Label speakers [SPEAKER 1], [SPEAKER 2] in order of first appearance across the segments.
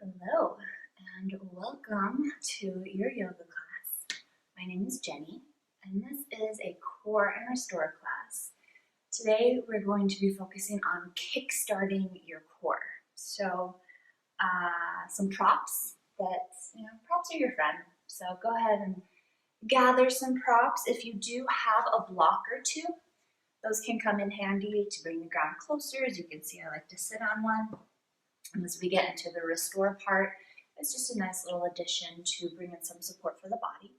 [SPEAKER 1] Hello and welcome to your yoga class. My name is Jenny and this is a core and restore class. Today we're going to be focusing on kickstarting your core. So some props props are your friend. So go ahead and gather some props. If you do have a block or two, those can come in handy to bring the ground closer. As you can see, I like to sit on one. And as we get into the restore part, it's just a nice little addition to bring in some support for the body.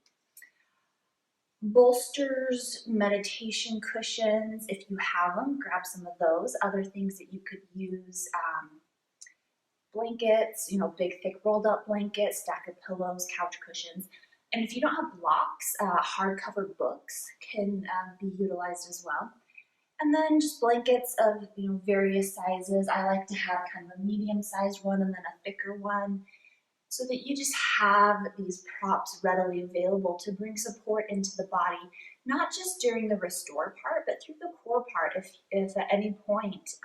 [SPEAKER 1] Bolsters, meditation cushions, if you have them, grab some of those. Other things that you could use, blankets, big thick rolled up blankets, stack of pillows, couch cushions. And if you don't have blocks, hardcover books can be utilized as well. And then just blankets of various sizes. I like to have kind of a medium-sized one and then a thicker one, so that you just have these props readily available to bring support into the body, not just during the restore part, but through the core part. If at any point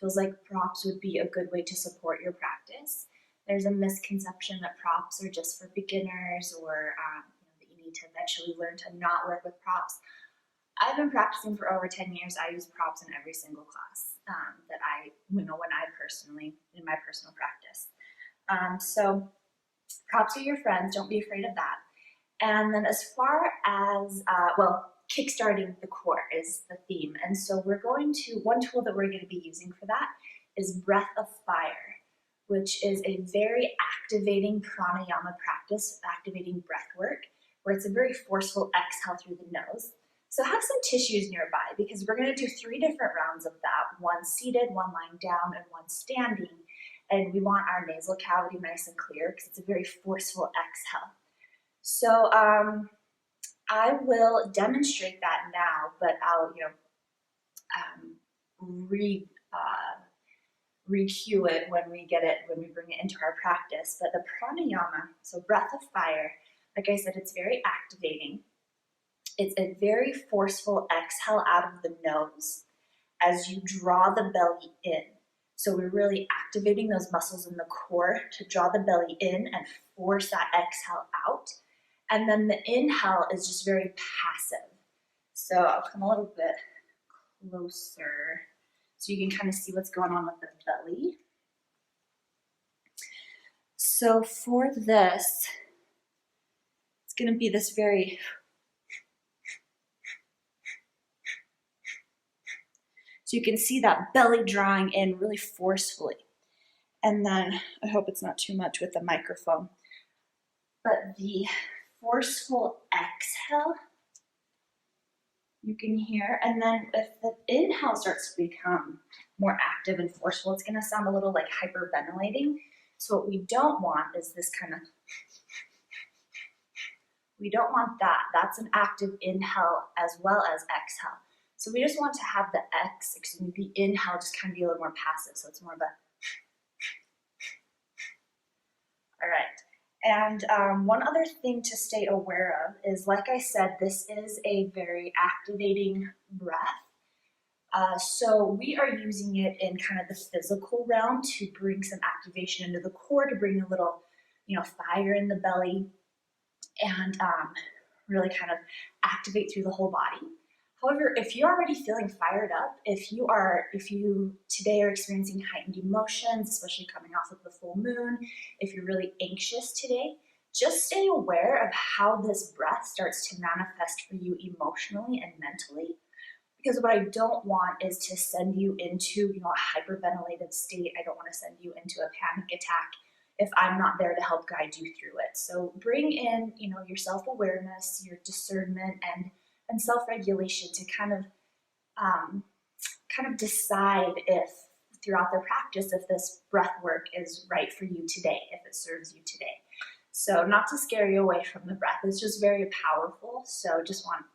[SPEAKER 1] feels like props would be a good way to support your practice. There's a misconception that props are just for beginners, or that you need to eventually learn to not work with props. I've been practicing for over 10 years. I use props in every single class that in my personal practice. So props are your friends. Don't be afraid of that. And then as far as, kickstarting the core is the theme. And so one tool that we're going to be using for that is breath of fire, which is a very activating pranayama practice, activating breath work, where it's a very forceful exhale through the nose. So have some tissues nearby, because we're going to do 3 different rounds of that, one seated, one lying down, and one standing. And we want our nasal cavity nice and clear because it's a very forceful exhale. So I will demonstrate that now, but I'll re-cue it when we bring it into our practice. But the pranayama, so breath of fire, like I said, it's very activating. It's a very forceful exhale out of the nose as you draw the belly in. So we're really activating those muscles in the core to draw the belly in and force that exhale out. And then the inhale is just very passive. So I'll come a little bit closer so you can kind of see what's going on with the belly. So for this, it's going to be this very So you can see that belly drawing in really forcefully. And then, I hope it's not too much with the microphone, but the forceful exhale, you can hear. And then if the inhale starts to become more active and forceful, it's going to sound a little like hyperventilating. So what we don't want is this kind of, we don't want that. That's an active inhale as well as exhale. So we just want to have the inhale just kind of be a little more passive. So it's more of a, all right. And one other thing to stay aware of is, like I said, this is a very activating breath. So we are using it in kind of the physical realm to bring some activation into the core, to bring a little, fire in the belly, and really kind of activate through the whole body. However, if you're already feeling fired up, if you today are experiencing heightened emotions, especially coming off of the full moon, if you're really anxious today, just stay aware of how this breath starts to manifest for you emotionally and mentally. Because what I don't want is to send you into a hyperventilated state. I don't want to send you into a panic attack if I'm not there to help guide you through it. So bring in your self-awareness, your discernment, and self-regulation to kind of decide if throughout the practice if this breath work is right for you today, if it serves you today. So not to scare you away from the breath, it's just very powerful. So just want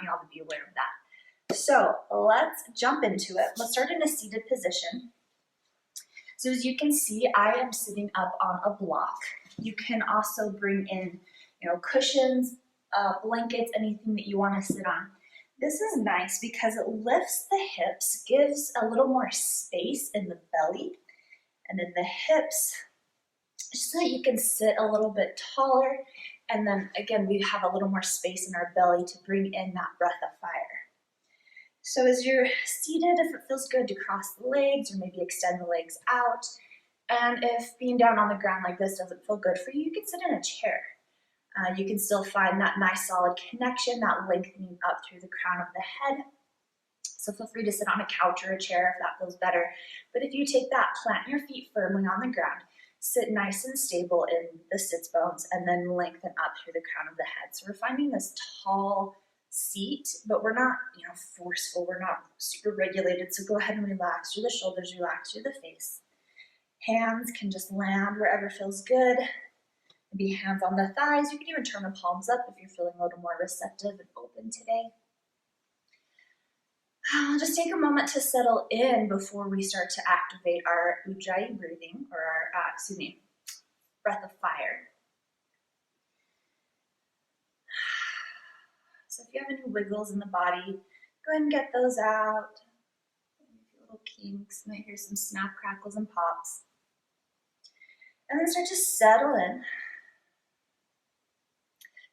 [SPEAKER 1] you all to be aware of that. So let's jump into it. Let's start in a seated position. So as you can see, I am sitting up on a block. You can also bring in cushions, blankets, anything that you want to sit on. This is nice because it lifts the hips, gives a little more space in the belly, and then the hips just so that you can sit a little bit taller. And then again, we have a little more space in our belly to bring in that breath of fire. So as you're seated, if it feels good to cross the legs or maybe extend the legs out, and if being down on the ground like this doesn't feel good for you, you can sit in a chair. You can still find that nice solid connection, that lengthening up through the crown of the head. So feel free to sit on a couch or a chair if that feels better. But if you take that, plant your feet firmly on the ground, sit nice and stable in the sits bones, and then lengthen up through the crown of the head. So we're finding this tall seat, but we're not, forceful. We're not super regulated. So go ahead and relax through the shoulders, relax through the face. Hands can just land wherever feels good. Maybe hands on the thighs. You can even turn the palms up if you're feeling a little more receptive and open today. I'll just take a moment to settle in before we start to activate our ujjayi breathing, or our, breath of fire. So if you have any wiggles in the body, go ahead and get those out. Little kinks, might hear some snap, crackles, and pops. And then start to settle in.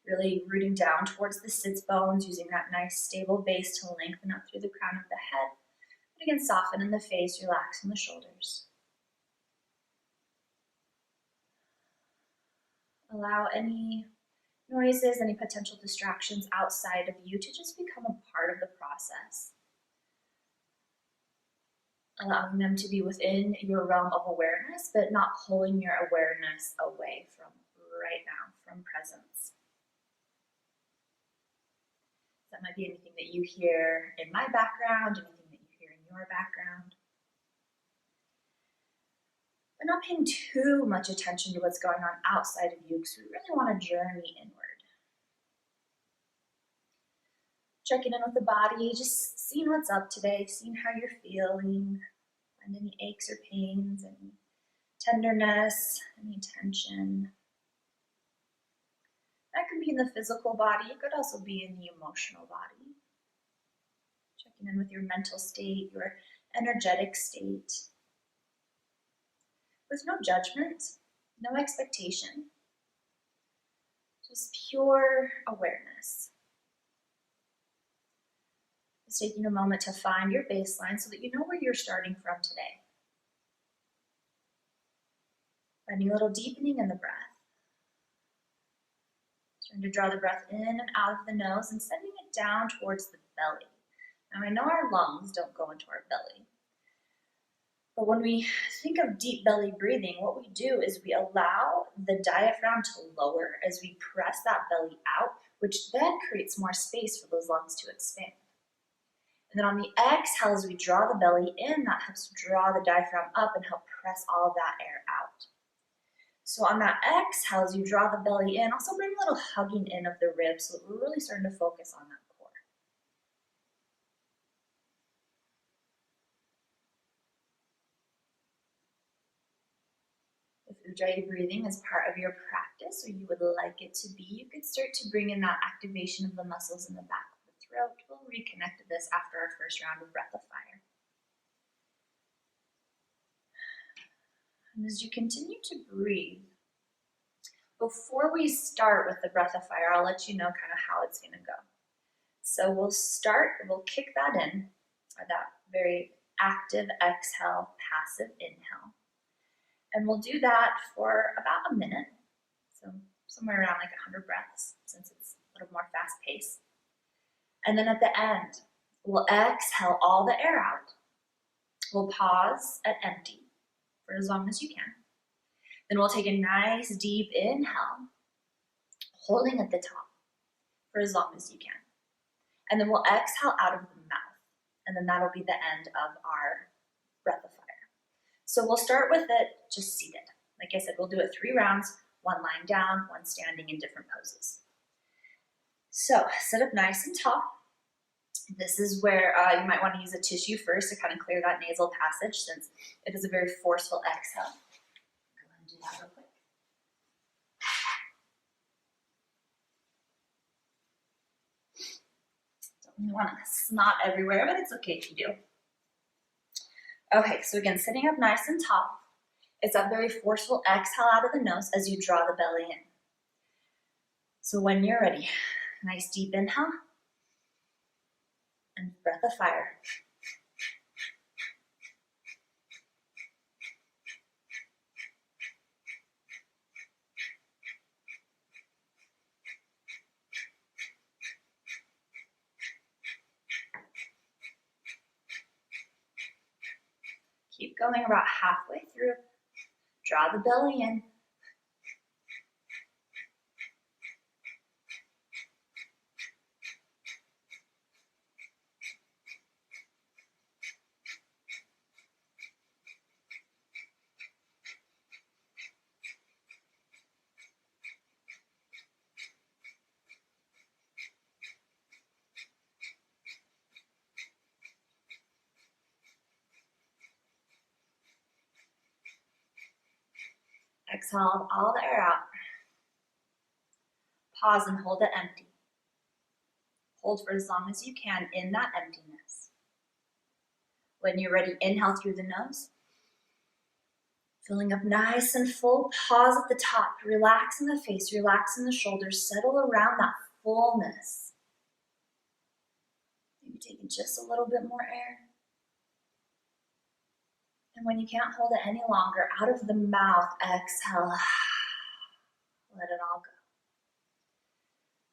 [SPEAKER 1] Really rooting down towards the sits bones, using that nice stable base to lengthen up through the crown of the head. And again, soften in the face, relax in the shoulders. Allow any noises, any potential distractions outside of you to just become a part of the process. Allowing them to be within your realm of awareness, but not pulling your awareness away from right now, from presence. That might be anything that you hear in my background, anything that you hear in your background. But not paying too much attention to what's going on outside of you, because we really want to journey inward. Checking in with the body, just seeing what's up today, seeing how you're feeling, find any aches or pains, any tenderness, any tension. That could be in the physical body, it could also be in the emotional body. Checking in with your mental state, your energetic state. With no judgment, no expectation, just pure awareness. Just taking a moment to find your baseline so that you know where you're starting from today. Finding a little deepening in the breath. Starting to draw the breath in and out of the nose and sending it down towards the belly. Now I know our lungs don't go into our belly, but when we think of deep belly breathing, what we do is we allow the diaphragm to lower as we press that belly out, which then creates more space for those lungs to expand. And then on the exhale, as we draw the belly in, that helps draw the diaphragm up and help press all of that air out. So on that exhale, as you draw the belly in, also bring a little hugging in of the ribs so that we're really starting to focus on that core. If ujjayi breathing is part of your practice, or you would like it to be, you could start to bring in that activation of the muscles in the back of the throat. We'll reconnect to this after our first round of breath of fire. And as you continue to breathe, before we start with the breath of fire, I'll let you know kind of how it's going to go. So we'll kick that in, or that very active exhale, passive inhale. And we'll do that for about a minute. So somewhere around like 100 breaths, since it's a little more fast paced. And then at the end, we'll exhale all the air out. We'll pause at empty for as long as you can. Then we'll take a nice deep inhale, holding at the top for as long as you can. And then we'll exhale out of the mouth. And then that'll be the end of our breath of fire. So we'll start with it just seated. Like I said, we'll do it 3 rounds, 1 lying down, 1 standing in different poses. So sit up nice and tall. This is where you might want to use a tissue first to kind of clear that nasal passage, since it is a very forceful exhale. Go ahead and do that real quick. Don't really want to snot everywhere, but it's okay if you do. Okay, so again, sitting up nice and tall. It's that very forceful exhale out of the nose as you draw the belly in. So when you're ready, nice deep inhale and breath of fire. Keep going about halfway through. Draw the belly in. Exhale all the air out. Pause and hold it empty. Hold for as long as you can in that emptiness. When you're ready, inhale through the nose. Filling up nice and full. Pause at the top. Relax in the face, relax in the shoulders. Settle around that fullness. Maybe taking just a little bit more air. And when you can't hold it any longer, out of the mouth, exhale. Let it all go.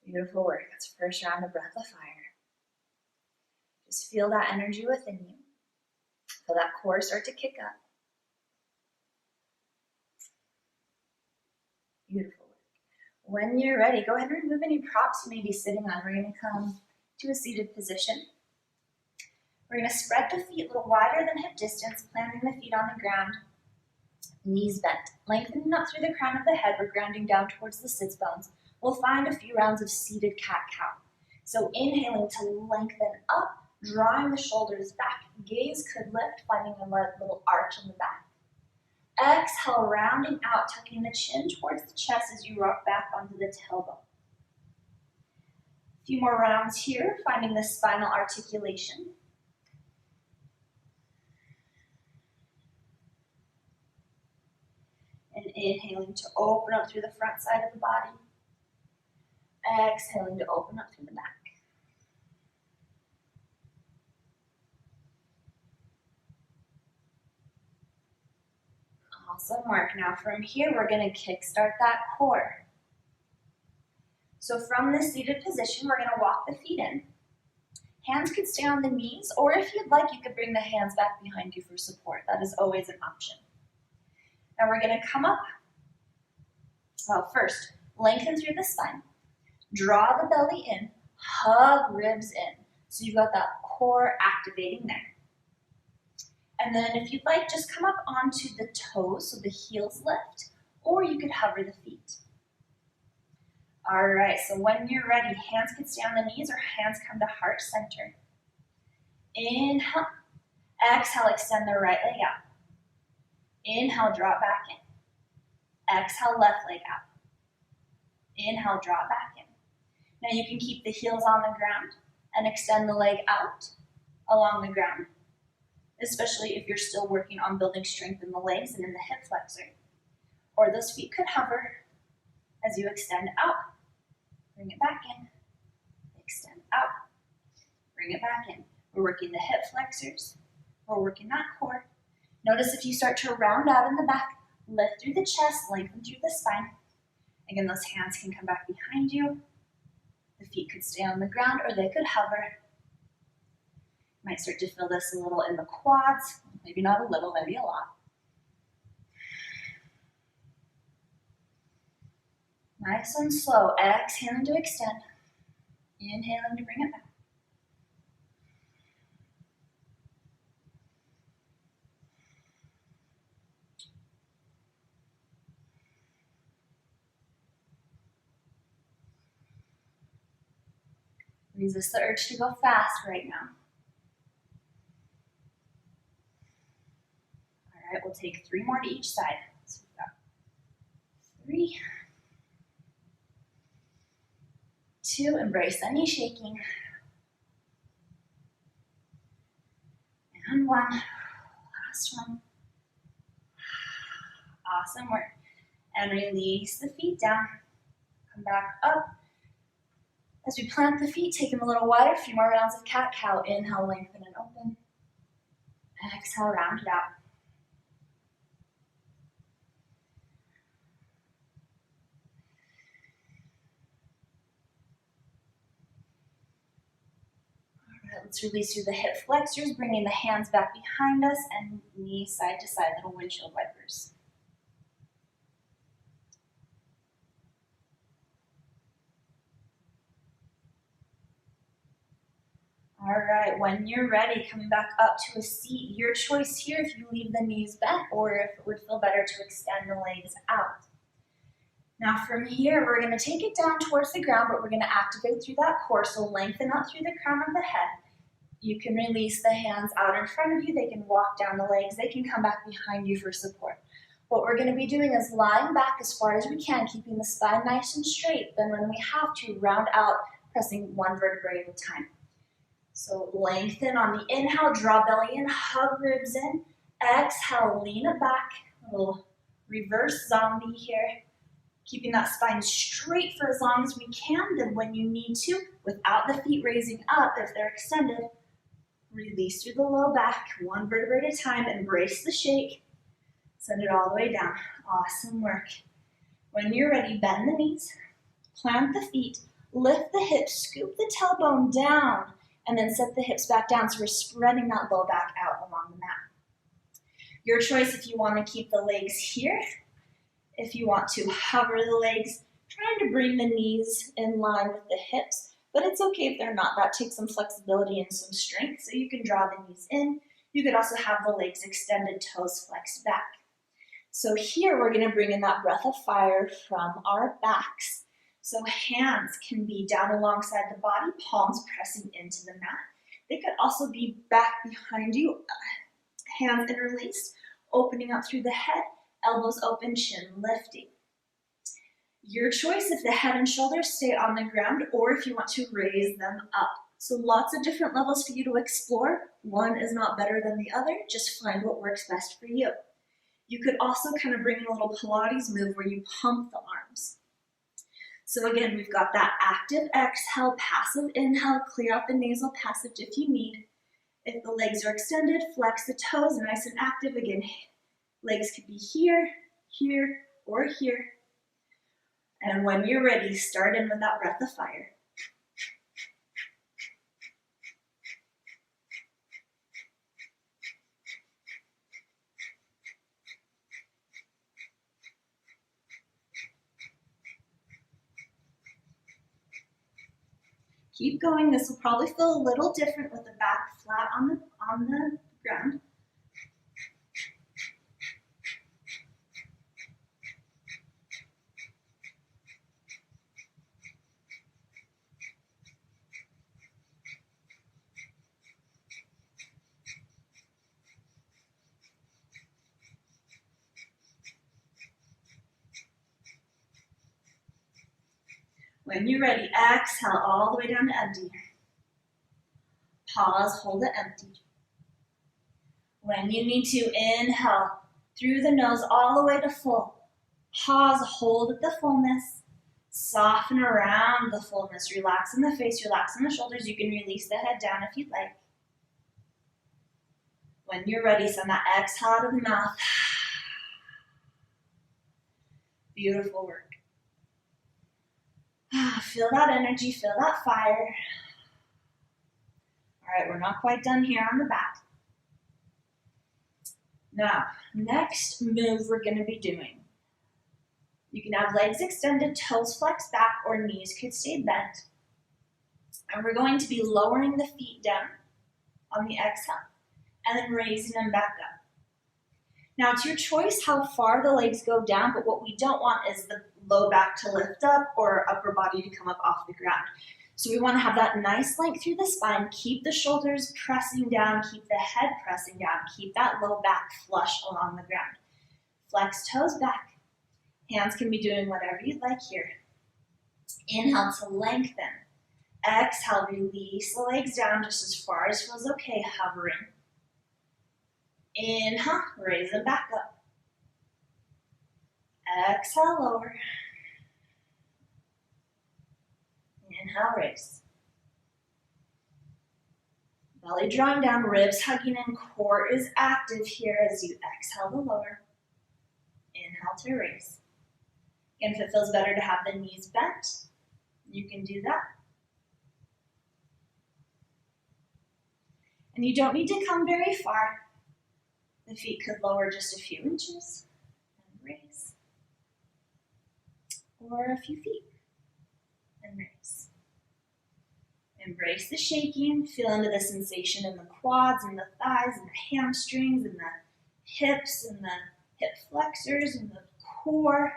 [SPEAKER 1] Beautiful work. That's first round of breath of fire. Just feel that energy within you. Feel that core start to kick up. Beautiful work. When you're ready, go ahead and remove any props you may be sitting on. We're going to come to a seated position. We're going to spread the feet a little wider than hip distance, planting the feet on the ground, knees bent. Lengthening up through the crown of the head, we're grounding down towards the sits bones. We'll find a few rounds of seated cat-cow. So inhaling to lengthen up, drawing the shoulders back. Gaze could lift, finding a little arch in the back. Exhale, rounding out, tucking the chin towards the chest as you rock back onto the tailbone. A few more rounds here, finding the spinal articulation. And inhaling to open up through the front side of the body. Exhaling to open up through the back. Awesome work. Now from here, we're going to kickstart that core. So from this seated position, we're going to walk the feet in. Hands could stay on the knees, or if you'd like, you could bring the hands back behind you for support. That is always an option. Now we're going to come up. Well, first, lengthen through the spine. Draw the belly in, hug ribs in. So you've got that core activating there. And then if you'd like, just come up onto the toes so the heels lift, or you could hover the feet. All right, so when you're ready, hands can stay on the knees or hands come to heart center. Inhale, exhale, extend the right leg out. Inhale, draw it back in. Exhale, left leg out. Inhale, draw it back in. Now you can keep the heels on the ground and extend the leg out along the ground, especially if you're still working on building strength in the legs and in the hip flexor. Or those feet could hover as you extend out. Bring it back in. Extend out. Bring it back in. We're working the hip flexors. We're working that core. Notice if you start to round out in the back, lift through the chest, lengthen through the spine. Again, those hands can come back behind you. The feet could stay on the ground or they could hover. You might start to feel this a little in the quads. Maybe not a little, maybe a lot. Nice and slow. Exhaling to extend. Inhaling to bring it back. Resist the urge to go fast right now. All right, we'll take 3 more to each side. So we've got 3, 2, embrace any shaking. And 1, last one. Awesome work. And release the feet down. Come back up. As we plant the feet, take them a little wider. A few more rounds of cat-cow. Inhale, lengthen and open. Exhale, round it out. All right, let's release through the hip flexors, bringing the hands back behind us and knees side to side, little windshield wipers. All right, when you're ready, coming back up to a seat. Your choice here if you leave the knees bent or if it would feel better to extend the legs out. Now from here, we're going to take it down towards the ground, but we're going to activate through that core. So lengthen up through the crown of the head. You can release the hands out in front of you. They can walk down the legs. They can come back behind you for support. What we're going to be doing is lying back as far as we can, keeping the spine nice and straight. Then when we have to, round out, pressing one vertebrae at a time. So lengthen on the inhale, draw belly in, hug ribs in. Exhale, lean it back. A little reverse zombie here. Keeping that spine straight for as long as we can. Then when you need to, without the feet raising up, if they're extended, release through the low back, one vertebrae at a time. Embrace the shake. Send it all the way down. Awesome work. When you're ready, bend the knees, plant the feet, lift the hips, scoop the tailbone down, and then set the hips back down. So we're spreading that low back out along the mat. Your choice if you want to keep the legs here. If you want to hover the legs, trying to bring the knees in line with the hips, but it's okay if they're not. That takes some flexibility and some strength, so you can draw the knees in. You could also have the legs extended, toes flexed back. So here we're going to bring in that breath of fire from our backs. So hands can be down alongside the body, palms pressing into the mat. They could also be back behind you, hands interlaced, opening up through the head, elbows open, chin lifting. Your choice if the head and shoulders stay on the ground or if you want to raise them up. So lots of different levels for you to explore. One is not better than the other. Just find what works best for you. You could also kind of bring in a little Pilates move where you pump the arms. So again, we've got that active exhale, passive inhale, clear out the nasal passage if you need. If the legs are extended, flex the toes, nice and active. Again, legs could be here, here, or here. And when you're ready, start in with that breath of fire. Keep going. This will probably feel a little different with the back flat on the ground. When you're ready, exhale all the way down to empty. Pause, hold it empty. When you need to, inhale through the nose all the way to full. Pause, hold at the fullness. Soften around the fullness. Relax in the face, relax in the shoulders. You can release the head down if you'd like. When you're ready, send that exhale out of the mouth. Beautiful work. Feel that energy, feel that fire. All right, we're not quite done here on the back. Now, next move we're going to be doing. You can have legs extended, toes flexed back, or knees could stay bent. And we're going to be lowering the feet down on the exhale and then raising them back up. Now, it's your choice how far the legs go down, but what we don't want is the low back to lift up or upper body to come up off the ground. So we want to have that nice length through the spine, keep the shoulders pressing down, keep the head pressing down, keep that low back flush along the ground. Flex toes back. Hands can be doing whatever you'd like here. Inhale to lengthen. Exhale, release the legs down just as far as feels okay, hovering. Inhale, raise them back up. Exhale, lower. Inhale, raise. Belly drawing down, ribs hugging in, core is active here as you exhale to lower. Inhale to raise. Again, if it feels better to have the knees bent, you can do that. And you don't need to come very far. The feet could lower just a few inches and raise. Or a few feet and raise. Embrace the shaking. Feel into the sensation in the quads and the thighs and the hamstrings and the hips and the hip flexors and the core.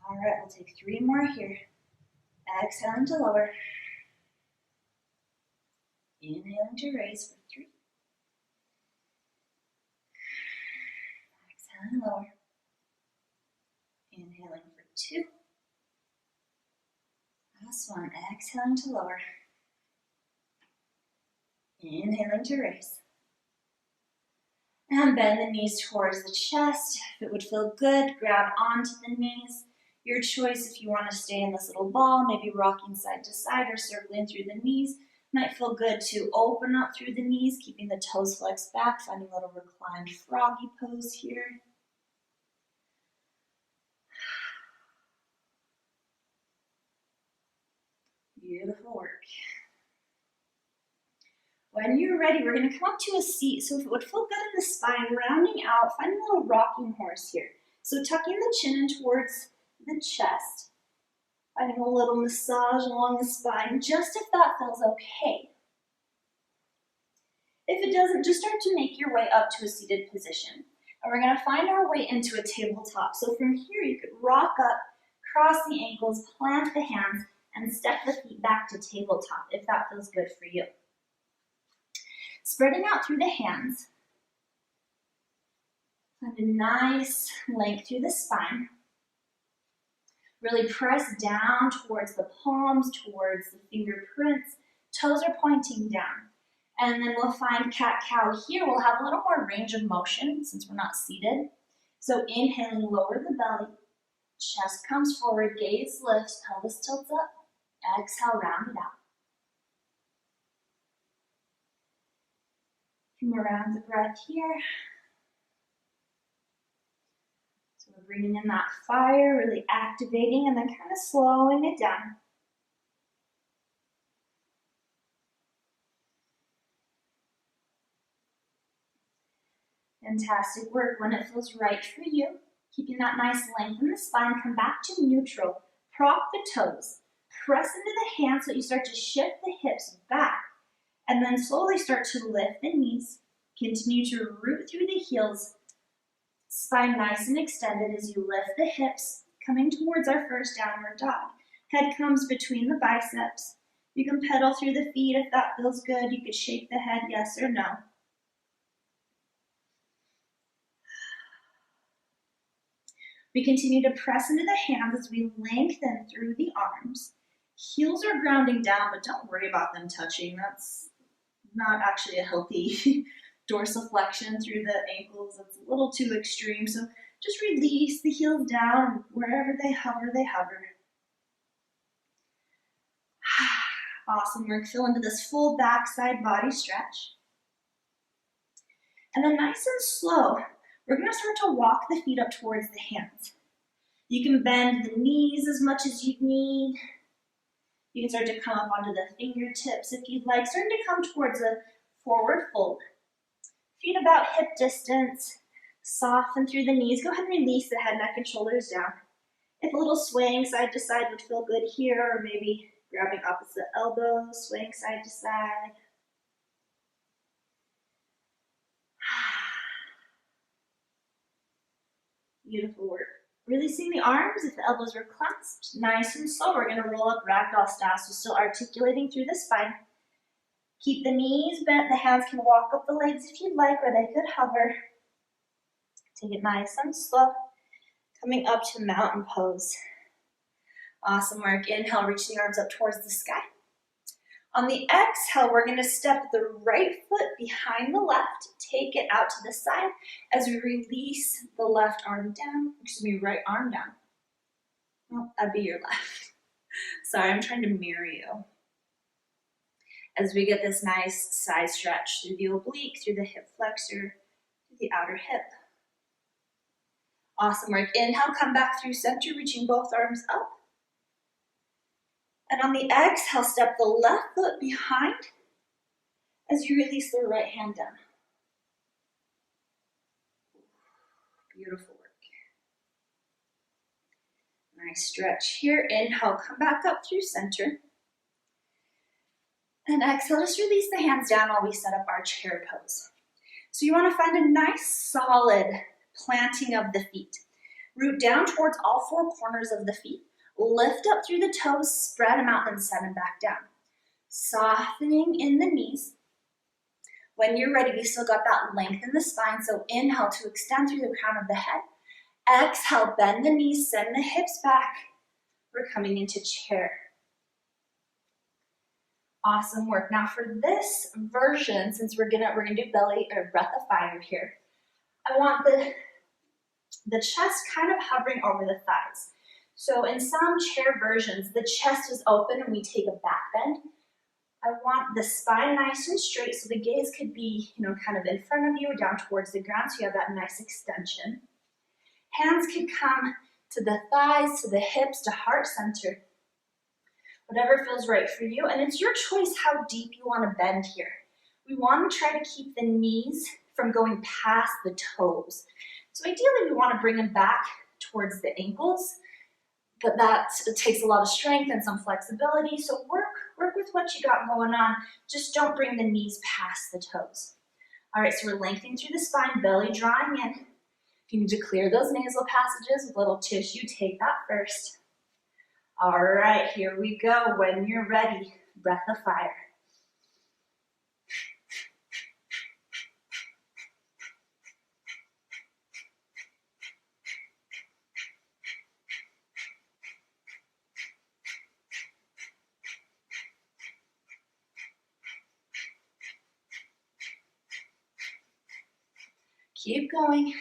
[SPEAKER 1] All right, we'll take 3 more here. Exhaling to lower. Inhaling to raise for 3. Exhaling lower. Inhaling for 2. Last one, exhaling to lower. Inhaling to raise. And bend the knees towards the chest. If it would feel good, grab onto the knees. Your choice if you want to stay in this little ball, maybe rocking side to side or circling through the knees. Might feel good to open up through the knees, keeping the toes flexed back, finding a little reclined froggy pose here. Beautiful work. When you're ready, we're going to come up to a seat. So if it would feel good in the spine, rounding out, find a little rocking horse here. So tucking the chin in towards the chest, finding a little massage along the spine, just if that feels okay. If it doesn't, just start to make your way up to a seated position. And we're going to find our way into a tabletop. So from here, you could rock up, cross the ankles, plant the hands, and step the feet back to tabletop if that feels good for you. Spreading out through the hands. Find a nice length through the spine. Really press down towards the palms, towards the fingerprints. Toes are pointing down. And then we'll find cat-cow here. We'll have a little more range of motion since we're not seated. So inhaling, lower the belly. Chest comes forward, gaze lifts, pelvis tilts up. Exhale, round it out. A few more rounds of breath here. So we're bringing in that fire, really activating, and then kind of slowing it down. Fantastic work. When it feels right for you, keeping that nice length in the spine, come back to neutral. Prop the toes. Press into the hands so that you start to shift the hips back. And then slowly start to lift the knees. Continue to root through the heels. Spine nice and extended as you lift the hips, coming towards our first downward dog. Head comes between the biceps. You can pedal through the feet if that feels good. You could shake the head yes or no. We continue to press into the hands as we lengthen through the arms. Heels are grounding down, but don't worry about them touching. That's not actually a healthy dorsiflexion through the ankles. It's a little too extreme. So just release the heels down. Wherever they hover, they hover. Awesome work. Feel into this full backside body stretch. And then nice and slow, we're going to start to walk the feet up towards the hands. You can bend the knees as much as you need. You can start to come up onto the fingertips if you'd like. Starting to come towards a forward fold. Feet about hip distance. Soften through the knees. Go ahead and release the head, neck, and shoulders down. If a little swaying side to side would feel good here, or maybe grabbing opposite elbows, swaying side to side. Beautiful work. Releasing the arms if the elbows were clasped. Nice and slow. We're going to roll up ragdoll style, so still articulating through the spine. Keep the knees bent. The hands can walk up the legs if you'd like, or they could hover. Take it nice and slow. Coming up to mountain pose. Awesome work. Inhale, reach the arms up towards the sky. On the exhale, we're going to step the right foot behind the left, take it out to the side as we release the left arm down, right arm down. Oh, that'd be your left. Sorry, I'm trying to mirror you. As we get this nice side stretch through the oblique, through the hip flexor, through the outer hip. Awesome work. Inhale, come back through center, reaching both arms up. And on the exhale, step the left foot behind as you release the right hand down. Beautiful work. Nice stretch here. Inhale, come back up through center. And exhale, just release the hands down while we set up our chair pose. So you want to find a nice solid planting of the feet. Root down towards all four corners of the feet. Lift up through the toes, spread them out, then set them back down. Softening in the knees. When you're ready, we still got that length in the spine, so inhale to extend through the crown of the head. Exhale, bend the knees, send the hips back. We're coming into chair. Awesome work. Now for this version, since we're gonna do belly or breath of fire here, I want the chest kind of hovering over the thighs. So in some chair versions, the chest is open and we take a back bend. I want the spine nice and straight, so the gaze could be, kind of in front of you or down towards the ground, so you have that nice extension. Hands can come to the thighs, to the hips, to heart center. Whatever feels right for you, and it's your choice how deep you want to bend here. We want to try to keep the knees from going past the toes. So ideally, we want to bring them back towards the ankles, but it takes a lot of strength and some flexibility, so work with what you got going on. Just don't bring the knees past the toes. All right, so we're lengthening through the spine, belly drawing in. If you need to clear those nasal passages with a little tissue, take that first. All right, here we go. When you're ready, breath of fire. Keep going.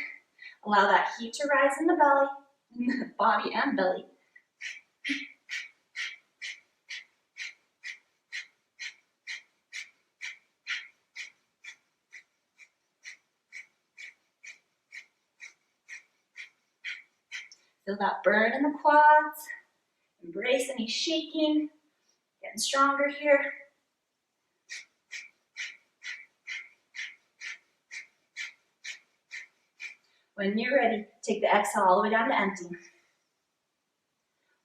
[SPEAKER 1] Allow that heat to rise in the belly, body and belly. Feel that burn in the quads. Embrace any shaking. Getting stronger here. When you're ready, take the exhale all the way down to empty.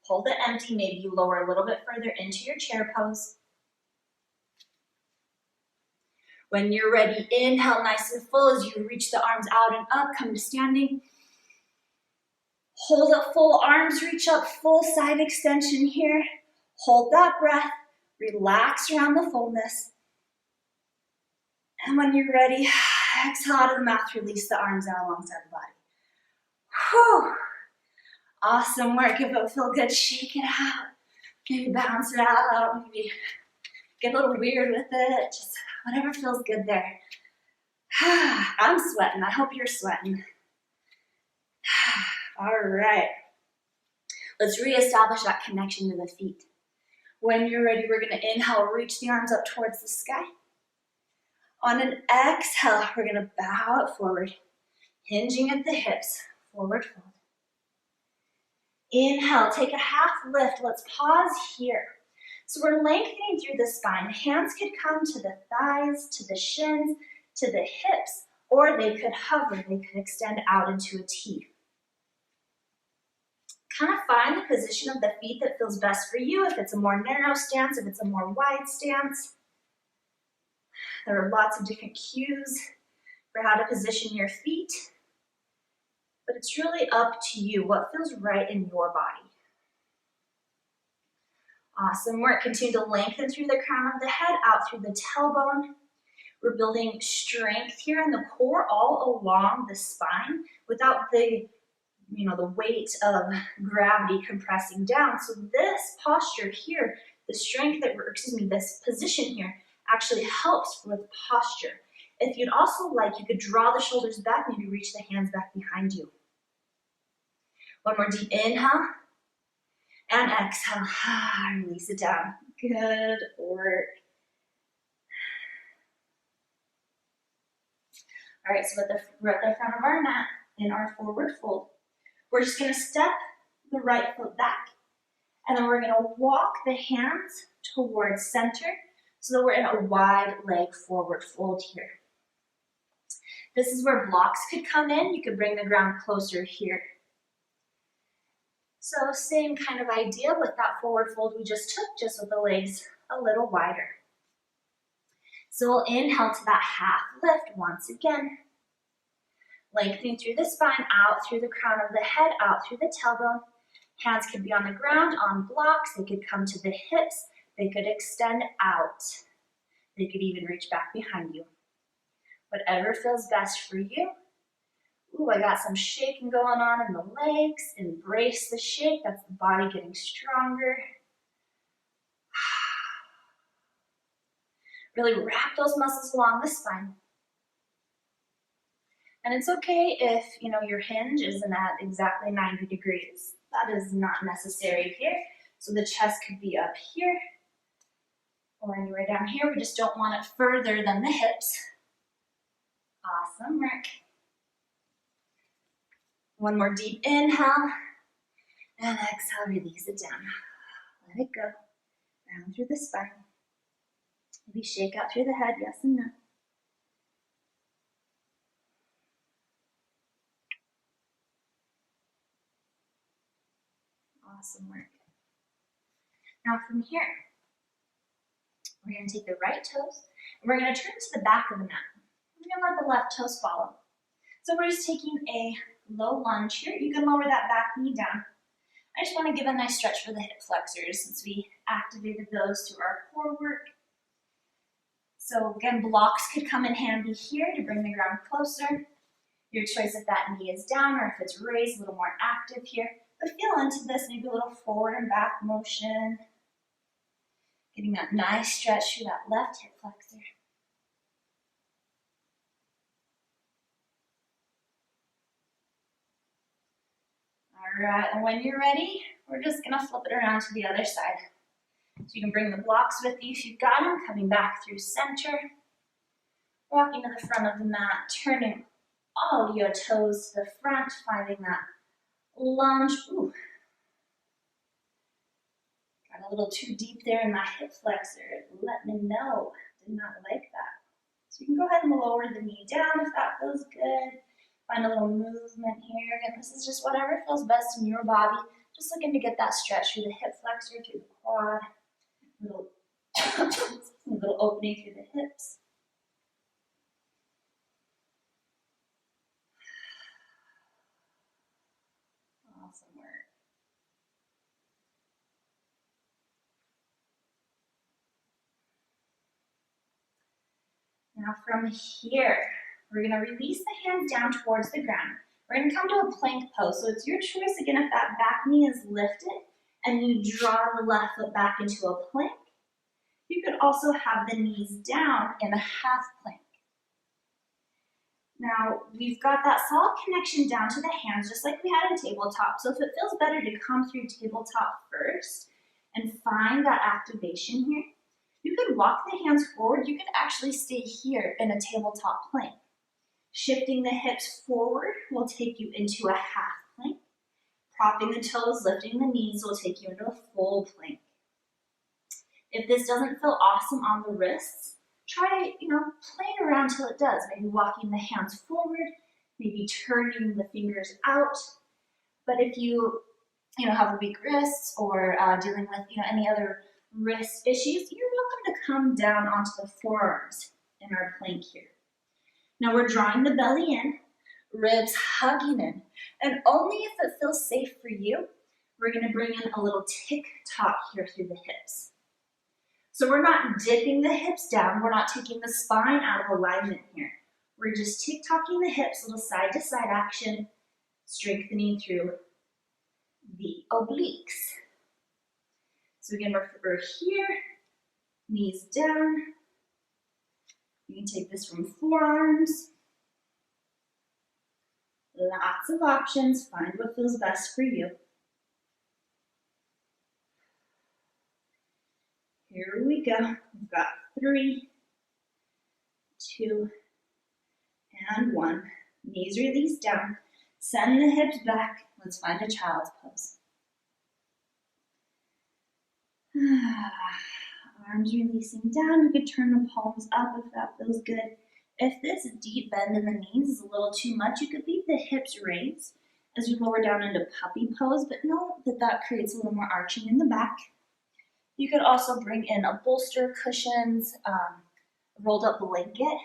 [SPEAKER 1] Hold it empty. Maybe you lower a little bit further into your chair pose. When you're ready, inhale nice and full as you reach the arms out and up. Come to standing. Hold up full, arms reach up, full side extension here. Hold that breath. Relax around the fullness. And when you're ready, exhale out of the mouth, release the arms out alongside the body. Whew. Awesome work. If it feels good, shake it out. Maybe bounce it out. Maybe get a little weird with it. Just whatever feels good there. I'm sweating. I hope you're sweating. All right. Let's reestablish that connection to the feet. When you're ready, we're going to inhale, reach the arms up towards the sky. On an exhale, we're going to bow it forward, hinging at the hips, forward fold. Inhale, take a half lift. Let's pause here. So we're lengthening through the spine. Hands could come to the thighs, to the shins, to the hips, or they could hover. They could extend out into a T. Kind of find the position of the feet that feels best for you, if it's a more narrow stance, if it's a more wide stance. There are lots of different cues for how to position your feet, but it's really up to you, what feels right in your body. Awesome work. Continue to lengthen through the crown of the head, out through the tailbone. We're building strength here in the core all along the spine without the weight of gravity compressing down. So this posture here the strength that this position here actually helps with posture. If you'd also like, you could draw the shoulders back, maybe reach the hands back behind you. One more deep inhale and exhale. Release it down. Good work. All right, so we're at the front of our mat in our forward fold. We're just gonna step the right foot back, and then we're gonna walk the hands towards center so that we're in a wide leg forward fold here. This is where blocks could come in. You could bring the ground closer here. So same kind of idea with that forward fold we just took, just with the legs a little wider. So we'll inhale to that half lift once again. Lengthening through the spine, out through the crown of the head, out through the tailbone. Hands could be on the ground, on blocks. They could come to the hips. They could extend out. They could even reach back behind you. Whatever feels best for you. Ooh, I got some shaking going on in the legs. Embrace the shake. That's the body getting stronger. Really wrap those muscles along the spine. And it's okay if, your hinge isn't at exactly 90 degrees. That is not necessary here. So the chest could be up here or anywhere down here. We just don't want it further than the hips. Awesome work. One more deep inhale. And exhale, release it down. Let it go. Round through the spine. Maybe shake out through the head, yes and no. Awesome work. Now from here, we're going to take the right toes and we're going to turn to the back of the mat. We're going to let the left toes follow. So we're just taking a low lunge here. You can lower that back knee down. I just want to give a nice stretch for the hip flexors since we activated those through our core work. So again, blocks could come in handy here to bring the ground closer. Your choice if that knee is down or if it's raised, a little more active here. But feel into this, maybe a little forward and back motion. Getting that nice stretch through that left hip flexor. All right, and when you're ready, we're just gonna flip it around to the other side. So you can bring the blocks with you if you've got them, coming back through center. Walking to the front of the mat, turning all of your toes to the front, finding that lunge. Ooh. Got a little too deep there in my hip flexor. Let me know. Did not like that. So you can go ahead and lower the knee down if that feels good. Find a little movement here. Again, this is just whatever feels best in your body. Just looking to get that stretch through the hip flexor, through the quad. Little, little opening through the hips. Awesome work. Now from here, we're going to release the hands down towards the ground. We're going to come to a plank pose. So it's your choice, again, if that back knee is lifted and you draw the left foot back into a plank. You could also have the knees down in a half plank. Now, we've got that solid connection down to the hands, just like we had in tabletop. So if it feels better to come through tabletop first and find that activation here, you could walk the hands forward. You could actually stay here in a tabletop plank. Shifting the hips forward will take you into a half plank. Propping the toes, lifting the knees will take you into a full plank. If this doesn't feel awesome on the wrists, try, playing around till it does. Maybe walking the hands forward, maybe turning the fingers out. But if you, have weak wrists or dealing with, any other wrist issues, you're welcome to come down onto the forearms in our plank here. Now we're drawing the belly in, ribs hugging in, and only if it feels safe for you, we're going to bring in a little tick-tock here through the hips. So we're not dipping the hips down, we're not taking the spine out of alignment here. We're just tick-tocking the hips, little side-to-side action, strengthening through the obliques. So again, we're here, knees down. You can take this from forearms. Lots of options. Find what feels best for you. Here we go. We've got 3, 2, and 1. Knees release down. Send the hips back. Let's find a child's pose. Arms releasing down. You could turn the palms up if that feels good. If this deep bend in the knees is a little too much, you could leave the hips raised as you lower down into puppy pose, but note that that creates a little more arching in the back. You could also bring in a bolster, cushions, rolled up blanket,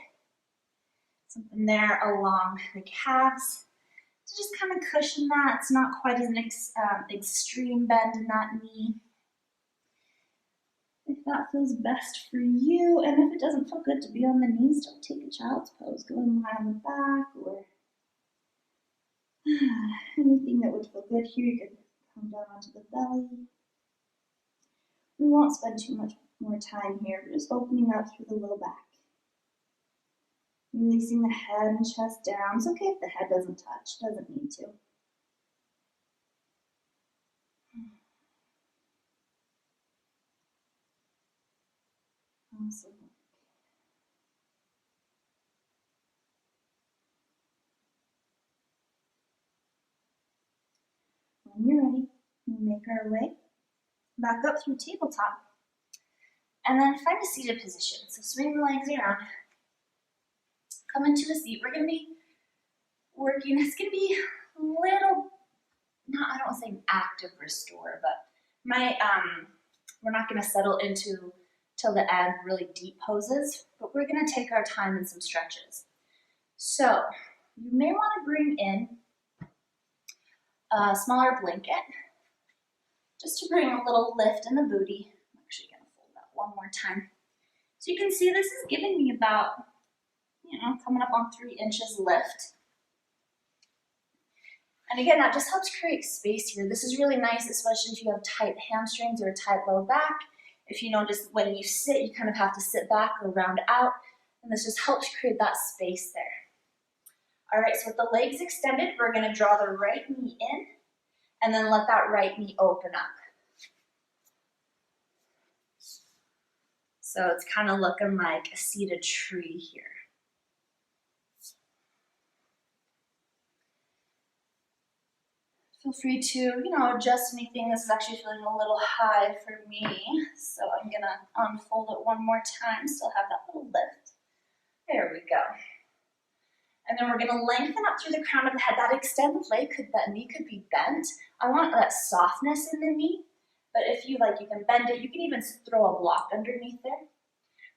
[SPEAKER 1] something there along the calves to just kind of cushion that. It's not quite as an extreme bend in that knee. If that feels best for you, and if it doesn't feel good to be on the knees, don't take a child's pose. Go and lie on the back or anything that would feel good here. You could come down onto the belly. We won't spend too much more time here. We're just opening up through the low back. Releasing the head and chest down. It's okay if the head doesn't touch, doesn't need to. Awesome. When you're ready, we make our way back up through tabletop. And then find a seated position. So swing the legs around. Come into a seat. We're going to be working. It's going to be a little, I don't want to say an active restore, but we're not going to settle into till the end really deep poses, but we're going to take our time in some stretches. So you may want to bring in a smaller blanket just to bring a little lift in the booty. I'm actually going to fold that one more time. So you can see this is giving me about, coming up on 3 inches lift. And again, that just helps create space here. This is really nice, especially if you have tight hamstrings or a tight low back. If you notice when you sit, you kind of have to sit back or round out, and this just helps create that space there. All right, so with the legs extended, we're going to draw the right knee in, and then let that right knee open up. So it's kind of looking like a seated tree here. Feel free to, adjust anything. This is actually feeling a little high for me, so I'm going to unfold it one more time, still have that little lift. There we go. And then we're going to lengthen up through the crown of the head. That extended leg, that knee could be bent. I want that softness in the knee, but if you like, you can bend it. You can even throw a block underneath there.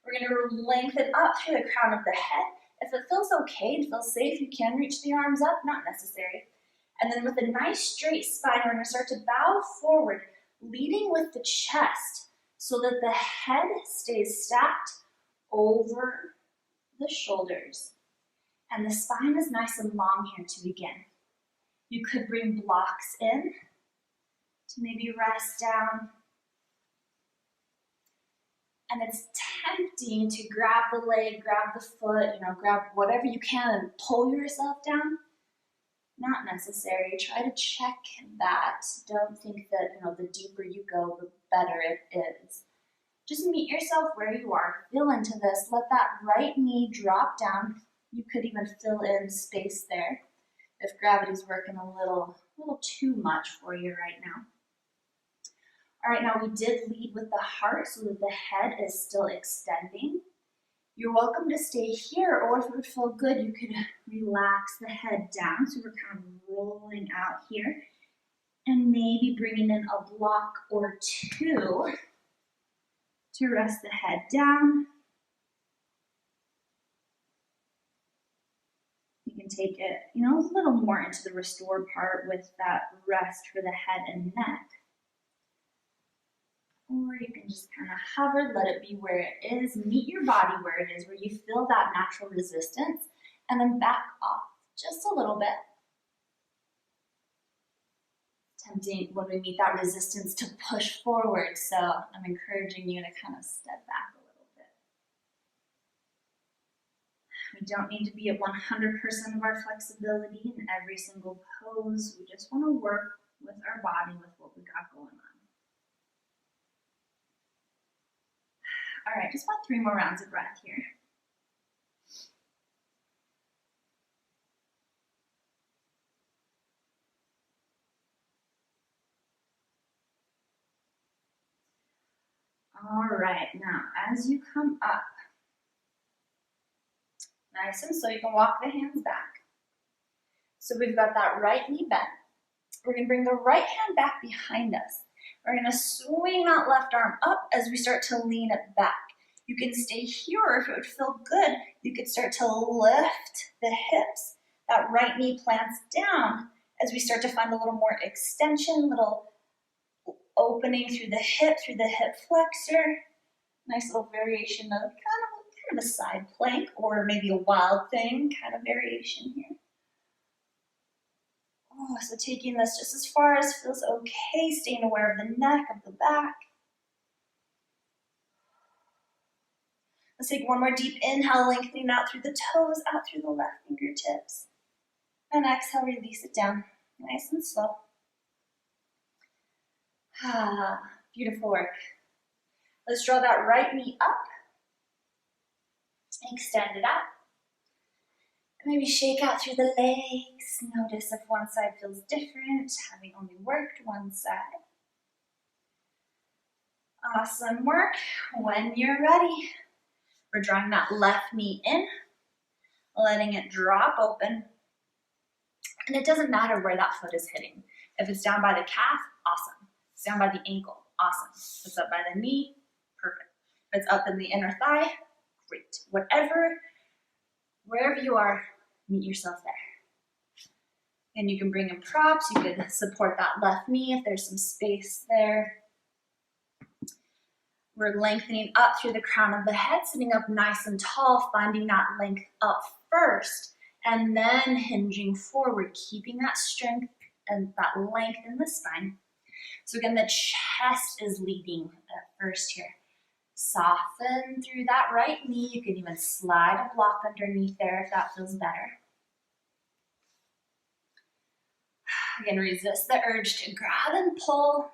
[SPEAKER 1] We're going to lengthen up through the crown of the head. If it feels okay and feels safe, you can reach the arms up, not necessary. And then with a nice straight spine, we're going to start to bow forward, leading with the chest so that the head stays stacked over the shoulders. And the spine is nice and long here to begin. You could bring blocks in to maybe rest down. And it's tempting to grab the leg, grab the foot, grab whatever you can and pull yourself down. Not necessary. Try to check that. Don't think that, the deeper you go, the better it is. Just meet yourself where you are. Feel into this. Let that right knee drop down. You could even fill in space there if gravity's working a little too much for you right now. All right, now we did lead with the heart so that the head is still extending. You're welcome to stay here, or if it would feel good, you could relax the head down. So we're kind of rolling out here and maybe bringing in a block or 2 to rest the head down. You can take it, a little more into the restore part with that rest for the head and neck. Or you can just kind of hover, let it be where it is. Meet your body where it is, where you feel that natural resistance, and then back off just a little bit Tempting when we meet that resistance to push forward. So I'm encouraging you to kind of step back a little bit. We don't need to be at 100% of our flexibility in every single pose. We just want to work with our body, with what we got going on. All right, just about 3 more rounds of breath here. All right, now as you come up, nice and slow, you can walk the hands back. So we've got that right knee bent. We're gonna bring the right hand back behind us. We're gonna swing that left arm up as we start to lean it back. You can stay here, or if it would feel good, you could start to lift the hips. That right knee plants down as we start to find a little more extension, little opening through the hip flexor. Nice little variation of kind of a side plank, or maybe a wild thing kind of variation here. Oh, so taking this just as far as feels okay, staying aware of the neck, of the back. Let's take one more deep inhale, lengthening out through the toes, out through the left fingertips. And exhale, release it down, nice and slow. Ah, beautiful work. Let's draw that right knee up. Extend it out. Maybe shake out through the legs. Notice if one side feels different, having only worked one side. Awesome work. When you're ready, we're drawing that left knee in, letting it drop open. And it doesn't matter where that foot is hitting. If it's down by the calf, awesome. If it's down by the ankle, awesome. If it's up by the knee, perfect. If it's up in the inner thigh, great. Wherever you are, meet yourself there. And you can bring in props. You could support that left knee if there's some space there. We're lengthening up through the crown of the head, sitting up nice and tall, finding that length up first, and then hinging forward, keeping that strength and that length in the spine. So again, the chest is leading at first here. Soften through that right knee. You can even slide a block underneath there if that feels better. Again, resist the urge to grab and pull.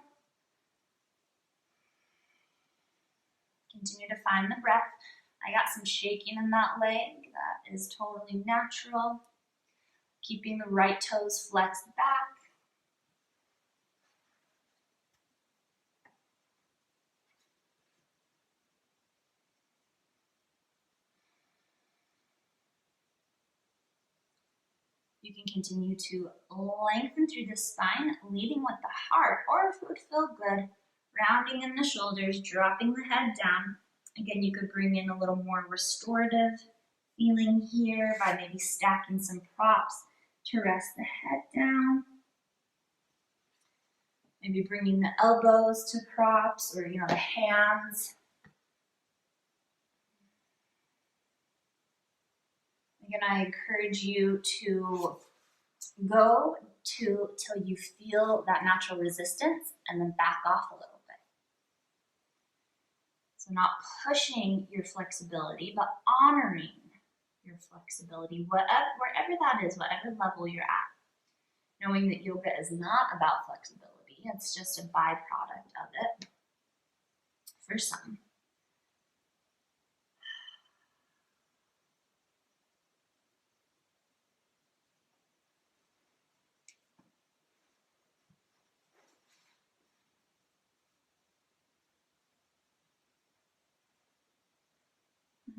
[SPEAKER 1] Continue to find the breath. I got some shaking in that leg. That is totally natural. Keeping the right toes flexed back. You can continue to lengthen through the spine, leading with the heart, or if it would feel good, rounding in the shoulders, dropping the head down. Again, you could bring in a little more restorative feeling here by maybe stacking some props to rest the head down. Maybe bringing the elbows to props, or the hands. Again, I encourage you to go till you feel that natural resistance and then back off a little bit. So not pushing your flexibility, but honoring your flexibility, wherever that is, whatever level you're at. Knowing that yoga is not about flexibility, it's just a byproduct of it for some.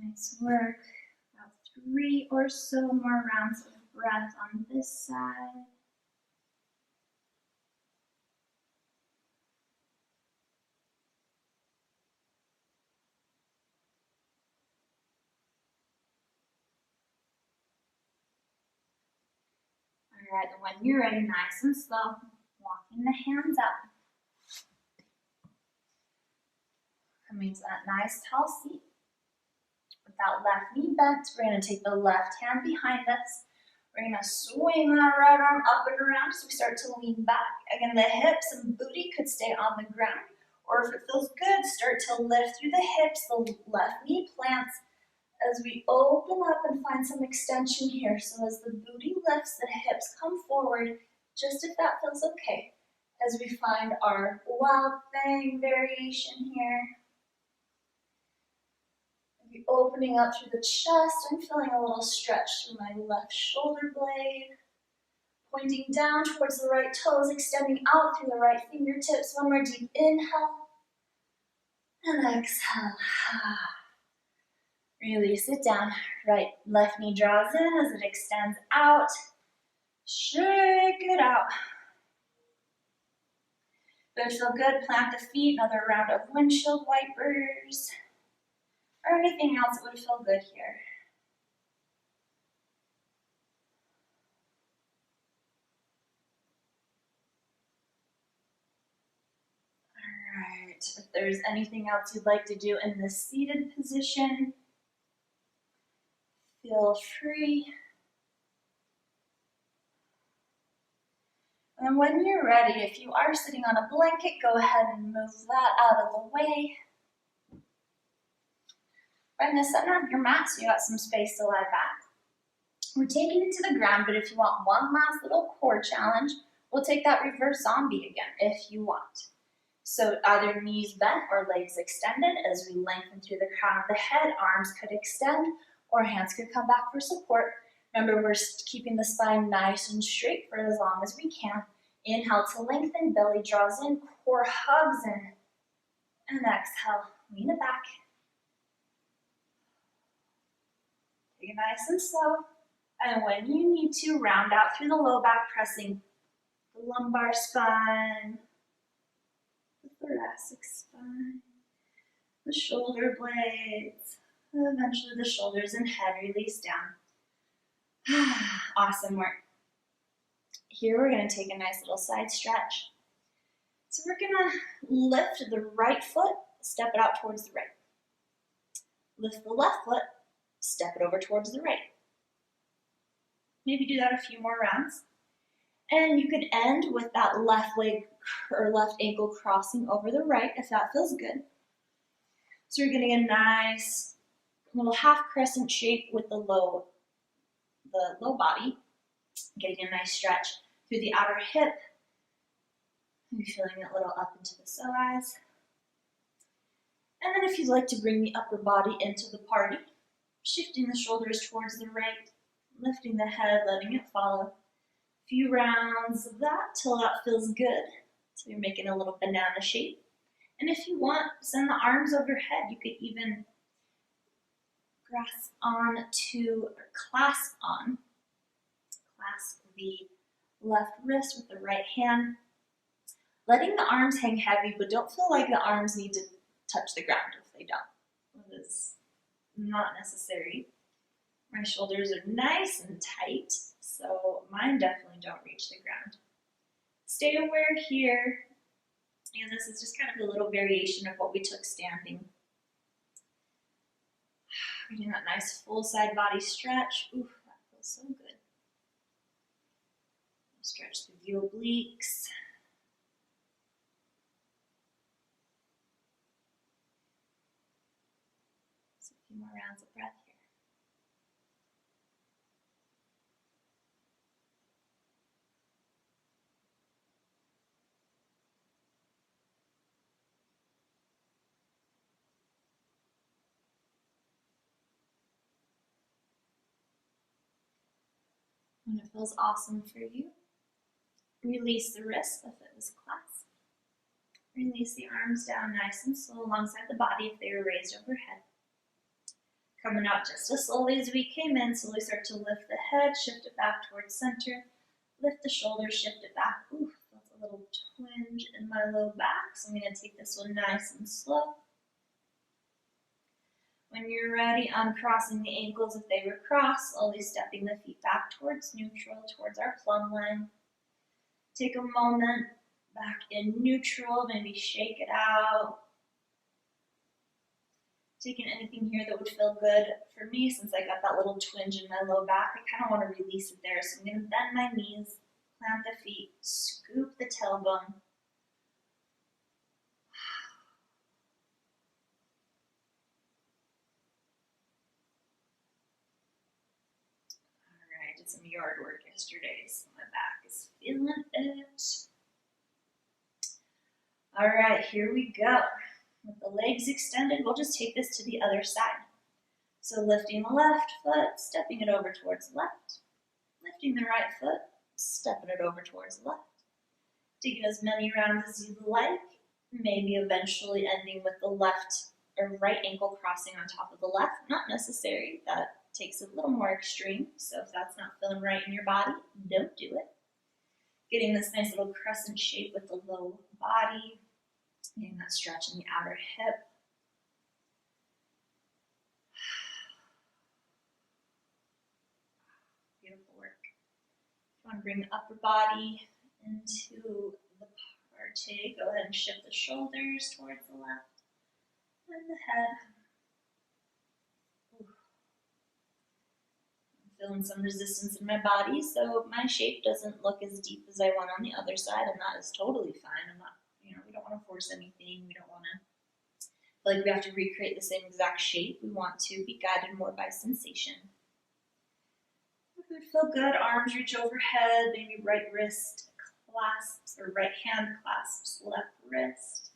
[SPEAKER 1] Nice work. About 3 or so more rounds of breath on this side. All right, when you're ready, nice and slow, walking the hands up. Coming to that nice tall seat. With that left knee bent, we're going to take the left hand behind us. We're gonna swing that right arm up and around as we start to lean back. Again, the hips and booty could stay on the ground, or if it feels good, start to lift through the hips, the left knee plants as we open up and find some extension here. So as the booty lifts, the hips come forward, just if that feels okay, as we find our wild thing variation here. Maybe opening up through the chest and feeling a little stretch through my left shoulder blade. Pointing down towards the right toes, extending out through the right fingertips. One more deep inhale. And exhale. Release it down. Right left knee draws in as it extends out. Shake it out. If it feels good, plant the feet. Another round of windshield wipers. Or anything else that would feel good here. Alright, if there's anything else you'd like to do in this seated position, feel free. And when you're ready, if you are sitting on a blanket, go ahead and move that out of the way. Find the center of your mat so you got some space to lie back. We're taking it to the ground, but if you want one last little core challenge, we'll take that reverse zombie again if you want. So either knees bent or legs extended as we lengthen through the crown of the head, arms could extend or hands could come back for support. Remember, we're keeping the spine nice and straight for as long as we can. Inhale to lengthen, belly draws in, core hugs in. And exhale, lean it back. Take it nice and slow. And when you need to, round out through the low back, pressing the lumbar spine, the thoracic spine, the shoulder blades, and eventually the shoulders and head release down. Awesome work. Here we're going to take a nice little side stretch. So we're going to lift the right foot, step it out towards the right. Lift the left foot, step it over towards the right. Maybe do that a few more rounds. And you could end with that left leg or left ankle crossing over the right if that feels good. So you're getting a nice little half crescent shape with the low body. Getting a nice stretch through the outer hip. Maybe feeling it a little up into the psoas. And then if you'd like to bring the upper body into the party, shifting the shoulders towards the right, lifting the head, letting it follow. A few rounds of that till that feels good. So you're making a little banana shape. And if you want, send the arms overhead. You could even clasp the left wrist with the right hand. Letting the arms hang heavy, but don't feel like the arms need to touch the ground if they don't. That is not necessary. My shoulders are nice and tight, so mine definitely don't reach the ground. Stay aware here, and this is just kind of a little variation of what we took standing. Getting that nice full side body stretch. Ooh, that feels so good. Stretch through the obliques. Just a few more rounds of breath here. When it feels awesome for you, release the wrists if it was clasped. Release the arms down nice and slow alongside the body if they were raised overhead. Coming out just as slowly as we came in, slowly start to lift the head, shift it back towards center, lift the shoulders, shift it back. Ooh, that's a little twinge in my low back, so I'm going to take this one nice and slow. When you're ready, uncrossing the ankles if they were crossed, slowly stepping the feet back towards neutral, towards our plumb line. Take a moment back in neutral, maybe shake it out. Taking anything here that would feel good for me, since I got that little twinge in my low back. I kind of want to release it there. So I'm going to bend my knees, plant the feet, scoop the tailbone. All right, did some yard work yesterday, so my back is feeling it. All right, here we go. With the legs extended, we'll just take this to the other side. So lifting the left foot, stepping it over towards the left. Lifting the right foot, stepping it over towards the left. Taking as many rounds as you'd like, maybe eventually ending with the left or right ankle crossing on top of the left. Not necessary, that takes a little more extreme, so if that's not feeling right in your body, don't do it. Getting this nice little crescent shape with the low body, getting that stretch in the outer hip. Beautiful work. If you want to bring the upper body into the party, go ahead and shift the shoulders towards the left and the head. Ooh. I'm feeling some resistance in my body, so my shape doesn't look as deep as I want on the other side, and that is totally fine. I'm not, we don't want to force anything. We don't want to feel like we have to recreate the same exact shape. We want to be guided more by sensation. If it would feel good, arms reach overhead, maybe right wrist clasps or right hand clasps left wrist.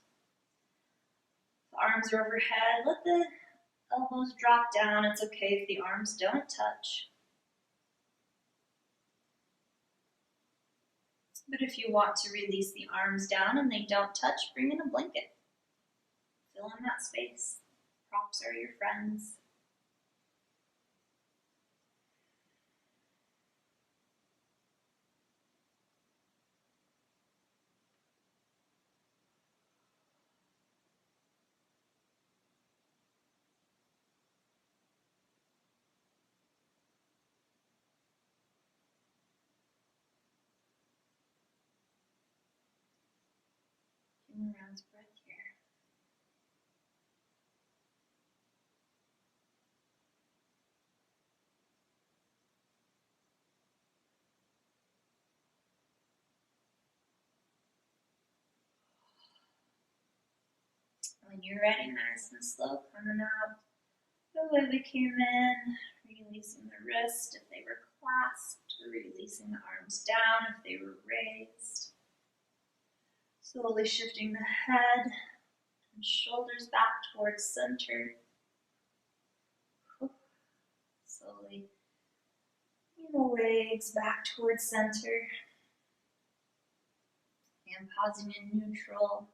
[SPEAKER 1] The arms are overhead. Let the elbows drop down. It's okay if the arms don't touch. But if you want to release the arms down and they don't touch, bring in a blanket. Fill in that space. Props are your friends. Feeling around breath here. When you're ready, nice and slow, coming out the way we came in, releasing the wrist if they were clasped, releasing the arms down if they were raised. Slowly shifting the head and shoulders back towards center. Slowly the legs back towards center. And pausing in neutral,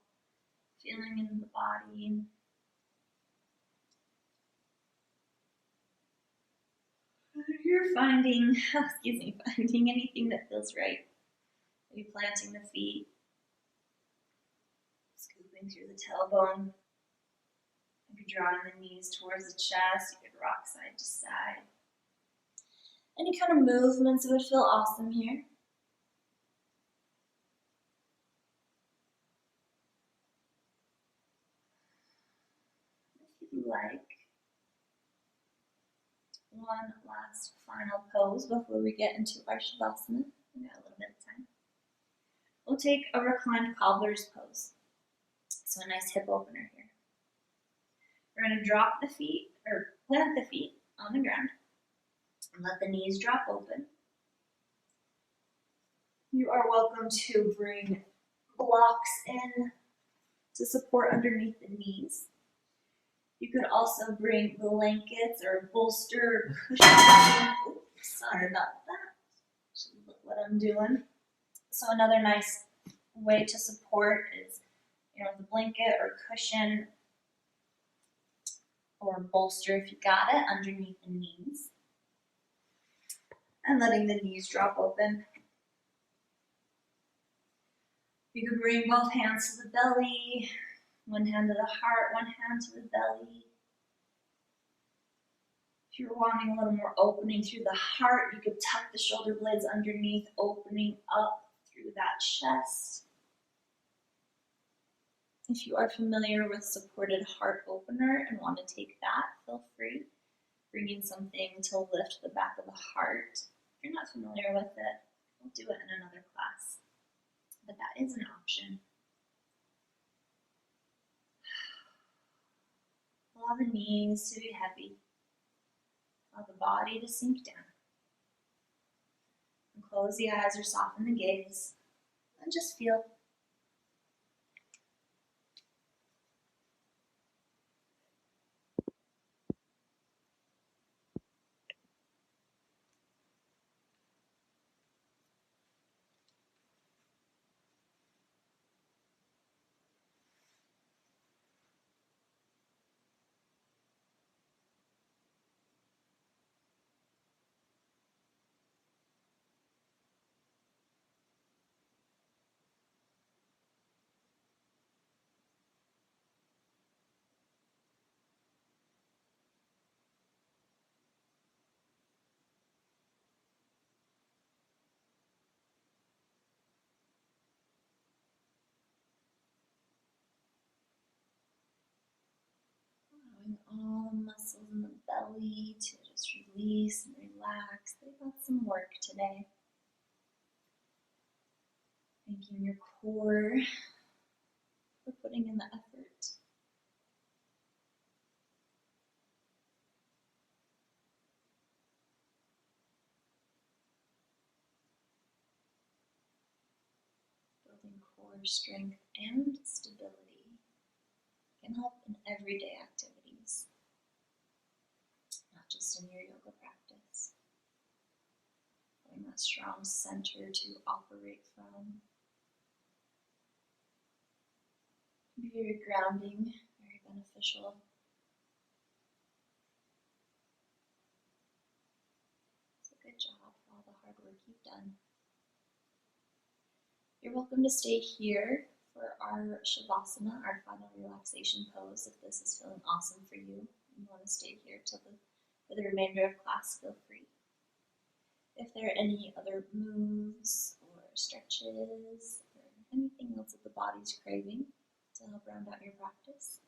[SPEAKER 1] feeling in the body. If you're finding anything that feels right. Maybe planting the feet, scooping through the tailbone. Maybe drawing the knees towards the chest. You could rock side to side. Any kind of movements would feel awesome here. If you like, one last final pose before we get into our Shavasana. We got a little bit of time. We'll take a reclined cobbler's pose. So a nice hip opener here. We're going to drop the feet, or plant the feet on the ground, and let the knees drop open. You are welcome to bring blocks in to support underneath the knees. You could also bring blankets or bolster or cushion. Oops, sorry about that. Look what I'm doing. So another nice way to support is, the blanket or cushion or bolster, if you got it, underneath the knees. And letting the knees drop open. You could bring both hands to the belly, one hand to the heart, one hand to the belly. If you're wanting a little more opening through the heart, you could tuck the shoulder blades underneath, opening up through that chest. If you are familiar with supported heart opener and want to take that, feel free. Bringing something to lift the back of the heart. If you're not familiar with it, we'll do it in another class, but that is an option. Allow the knees to be heavy. Allow the body to sink down. And close the eyes or soften the gaze. And just feel. Allowing all the muscles in the belly to just release and relax. They got some work today. Thanking your core for putting in the effort. Building core strength and stability can help in everyday activities, not just in your yoga practice. Having that strong center to operate from can be very grounding, very beneficial. So good job for all the hard work you've done. You're welcome to stay here for our Shavasana, our final relaxation pose. If this is feeling awesome for you, and you want to stay here for the remainder of class, feel free. If there are any other moves or stretches or anything else that the body's craving to help round out your practice,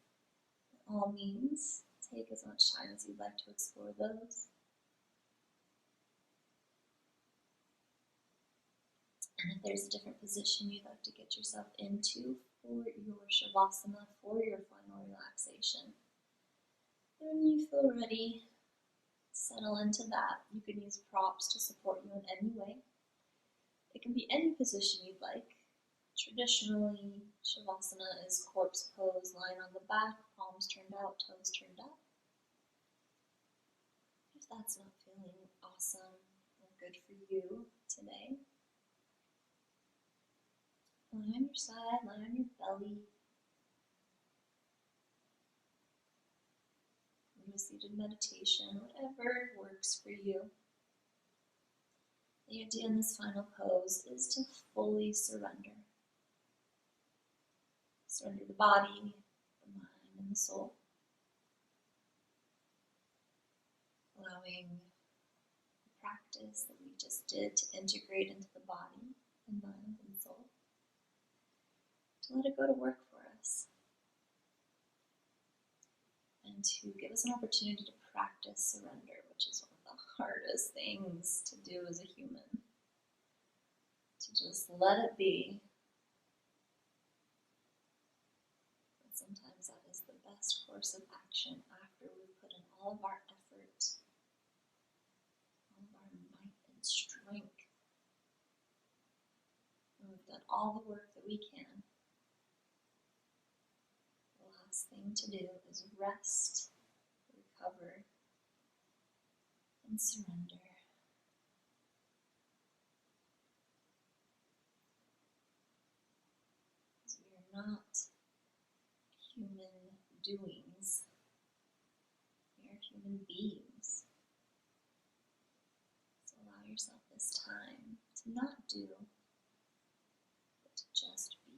[SPEAKER 1] by all means, take as much time as you'd like to explore those. And if there's a different position you'd like to get yourself into for your Shavasana, for your final relaxation, then when you feel ready, settle into that. You can use props to support you in any way. It can be any position you'd like. Traditionally, Shavasana is corpse pose, lying on the back, palms turned out, toes turned up. If that's not feeling awesome or good for you today, lie on your side, lie on your belly. Do a seated meditation, whatever works for you. The idea in this final pose is to fully surrender. Surrender the body, the mind, and the soul. Allowing the practice that we just did to integrate into the body and mind and soul. To let it go to work for us. And to give us an opportunity to practice surrender, which is one of the hardest things to do as a human. To just let it be. But sometimes that is the best course of action after we've put in all of our effort, all of our might and strength. And we've done all the work that we can. The last thing to do is rest, recover, and surrender. Because we are not human doings. We are human beings. So allow yourself this time to not do, but to just be.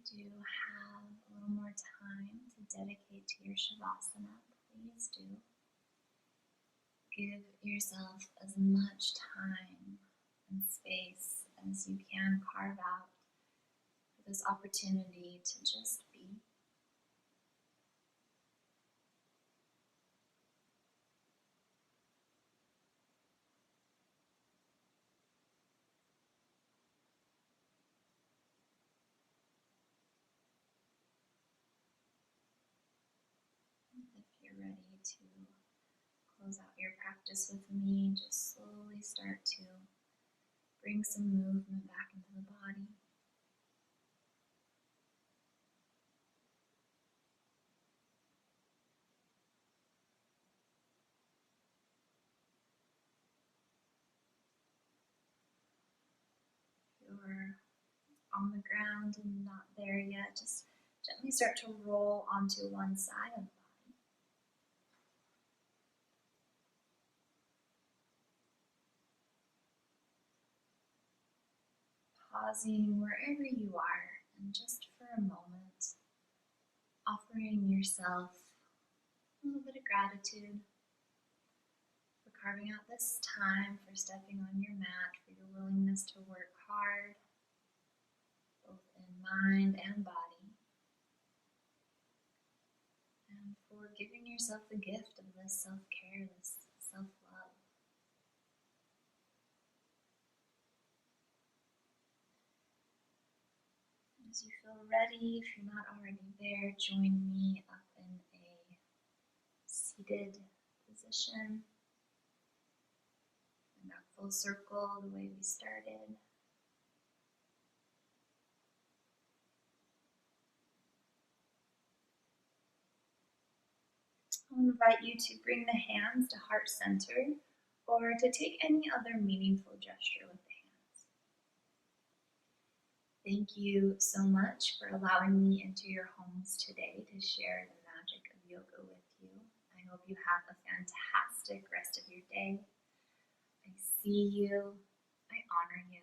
[SPEAKER 1] do have a little more time to dedicate to your Shavasana, please do give yourself as much time and space as you can carve out for this opportunity to just be. If you're ready to close out your practice with me, just slowly start to bring some movement back into the body. If you're on the ground and not there yet, just gently start to roll onto one side of the body. Pausing wherever you are and just for a moment, offering yourself a little bit of gratitude for carving out this time, for stepping on your mat, for your willingness to work hard, both in mind and body, and for giving yourself the gift of this self-care, this self-love. As you feel ready, if you're not already there, join me up in a seated position. And back full circle the way we started. I'll invite you to bring the hands to heart center or to take any other meaningful gesture with the hands. Thank you so much for allowing me into your homes today to share the magic of yoga with you. I hope you have a fantastic rest of your day. I see you, I honor you,